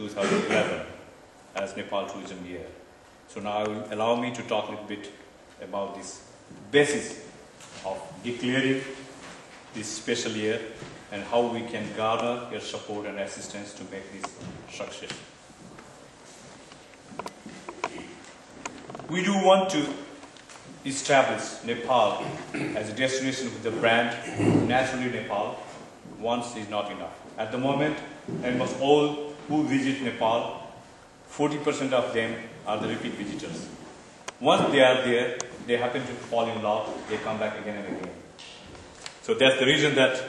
2011 as Nepal Tourism Year. So now allow me to talk a little bit about this basis of declaring this special year and how we can garner your support and assistance to make this success. We do want to establish Nepal as a destination with the brand Naturally Nepal. Once is not enough. At the moment, almost all who visit Nepal, 40% of them are the repeat visitors. Once they are there, they happen to fall in love, they come back again and again. So that's the reason that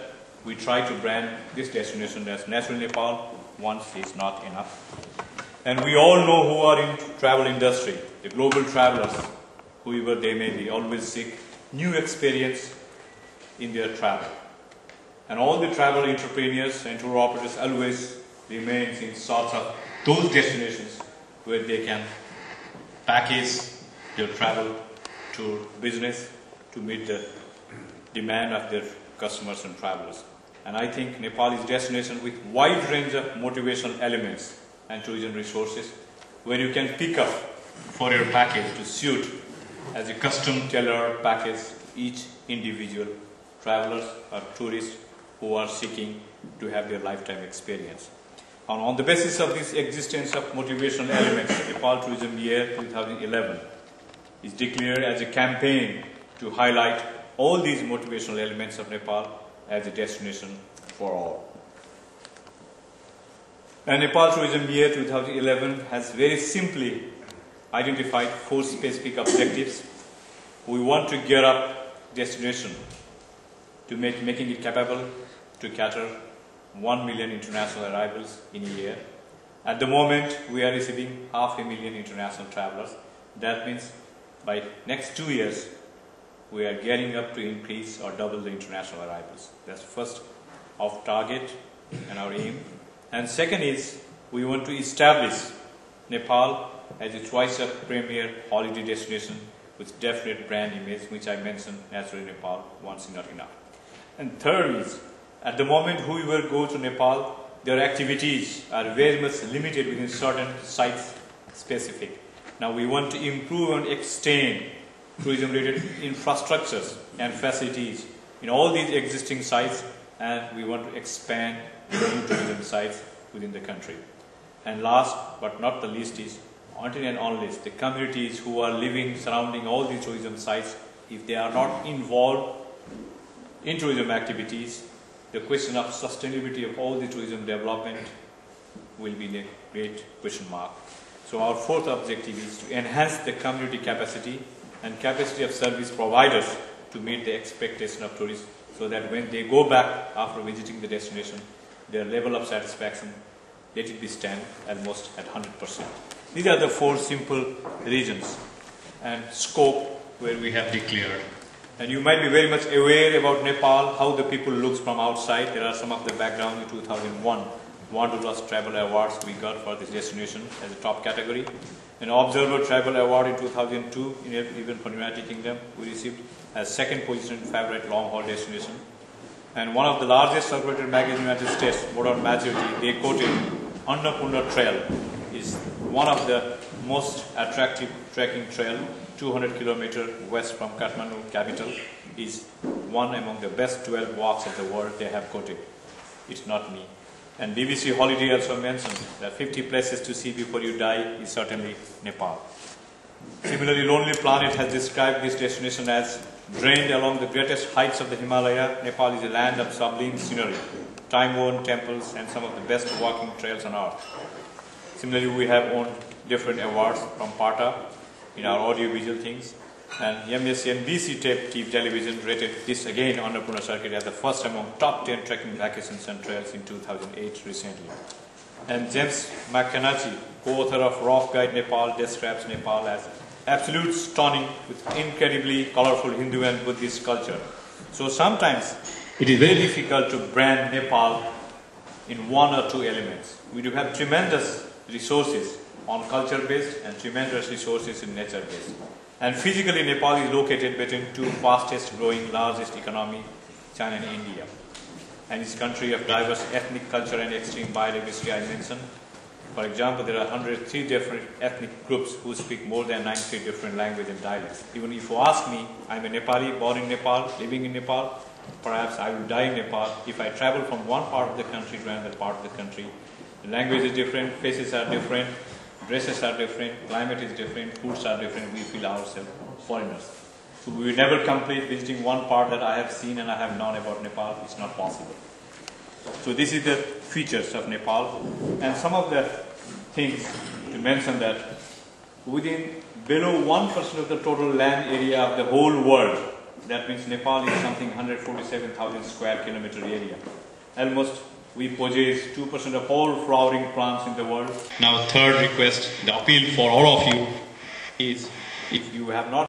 we try to brand this destination as Natural Nepal. Once is not enough. And we all know who are in travel industry, the global travelers, whoever they may be, always seek new experience in their travel. And all the travel entrepreneurs and tour operators always remain in search of those destinations where they can package their travel tour business to meet the demand of their customers and travelers. And I think Nepal is a destination with wide range of motivational elements and tourism resources where you can pick up for your package to suit as a custom tailored package to each individual travelers or tourists who are seeking to have their lifetime experience. And on the basis of this existence of motivational elements, Nepal Tourism Year 2011 is declared as a campaign to highlight all these motivational elements of Nepal as a destination for all. And Nepal Tourism Year 2011 has very simply identified 4 specific objectives. We want to gear up destination to making it capable to cater 1 million international arrivals in a year. At the moment, we are receiving 500,000 international travelers. That means by next 2 years, we are gearing up to increase or double the international arrivals. That's the first of target and our aim. And second is, we want to establish Nepal as a choice of premier holiday destination with definite brand image, which I mentioned, Naturally Nepal, once is not enough. And third is, at the moment whoever go to Nepal, their activities are very much limited within certain sites specific. Now we want to improve and extend tourism-related infrastructures and facilities in all these existing sites, and we want to expand new tourism sites within the country. And last but not the least is, until and unless the communities who are living surrounding all these tourism sites, if they are not involved in tourism activities, the question of sustainability of all the tourism development will be a great question mark. So our fourth objective is to enhance the community capacity and capacity of service providers to meet the expectation of tourists, so that when they go back after visiting the destination, their level of satisfaction, let it be stand almost at 100%. These are the 4 simple regions and scope where we have declared. And you might be very much aware about Nepal, how the people looks from outside. There are some of the background in 2001. Wanderlust Travel Awards we got for this destination as a top category. An Observer Travel Award in 2002, even for United Kingdom, we received as second position in favorite long-haul destination. And one of the largest circulated magazine in the United States, Modern Maturity, they quoted Annapurna Trail is one of the most attractive trekking trail, 200 kilometers west from Kathmandu capital, is one among the best 12 walks in the world they have quoted. It's not me. And BBC Holiday also mentioned that 50 places to see before you die is certainly Nepal. Similarly, Lonely Planet has described this destination as drained along the greatest heights of the Himalaya. Nepal is a land of sublime scenery, time-worn temples, and some of the best walking trails on earth. Similarly, we have won different awards from PATA in our audio-visual things. And MSNBC TV television rated this again, Annapurna Circuit, as the first among top 10 trekking vacations and trails in 2008 recently. And James McCanachy, co-author of Rough Guide Nepal, describes Nepal as absolute stunning with incredibly colorful Hindu and Buddhist culture. So sometimes it is very difficult to brand Nepal in 1 or 2 elements. We do have tremendous resources on culture-based and tremendous resources in nature-based. And physically, Nepal is located between 2 fastest growing, largest economy, China and India. And it's a country of diverse ethnic culture and extreme biodiversity, I mentioned. For example, there are 103 different ethnic groups who speak more than 93 different languages and dialects. Even if you ask me, I'm a Nepali, born in Nepal, living in Nepal, perhaps I will die in Nepal. If I travel from one part of the country to another part of the country, the language is different, faces are different, dresses are different, climate is different, foods are different, we feel ourselves foreigners. So we will never complete visiting one part that I have seen and I have known about Nepal. It's not possible. So this is the features of Nepal, and some of the things to mention that below 1% of the total land area of the whole world, that means Nepal is something 147,000 square kilometer area. Almost we possess 2% of all flowering plants in the world. Now third request, the appeal for all of you is, if you have not